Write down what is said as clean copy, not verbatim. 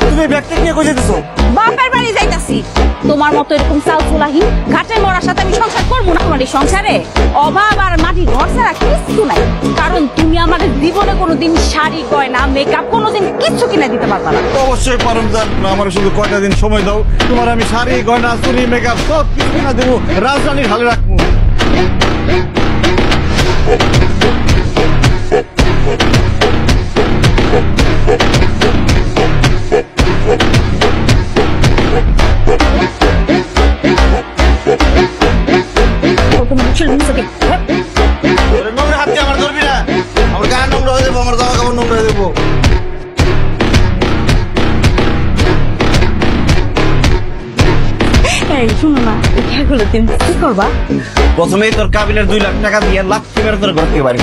তুমি ব্যাগটা নিয়ে কোথায় যেতেছো? বাপের বাড়ি যাইতাছি। তোমার মতো এরকম চাল চুলাহীন ঘাটে মরার সাথে আমি সংসার করবো না। আমার এই সংসারে অভাব আর মাটি ঘর ছাড়া কিছু নাই। কারণ তুমি আমাদের জীবনে কোনোদিন শাড়ি গয়না মেকআপ কোনোদিন কিচ্ছু কিনে দিতে পারবা না। অবশ্যই পারুম জান, আমার শুধু কয়টা দিন সময় দাও, তোমার আমি শাড়ি গয়না চুরি মেকআপ সব কিছু কিনা দেবো, রাজধানীর হালে রাখবো। নোংরা হাত দিয়ে আমার ধরবি না, আমার গায়ে নোংরা হয়ে যাবো, আমার জামা কাপড় নোংরা হয়ে যাবো। শুনো না, এগুলো তুমি কি করবা? প্রথমেই তোর কাবিলের 2 লাখ টাকা দিয়ে লাখ টাকার তোর ঘর থেকে বাড়ি।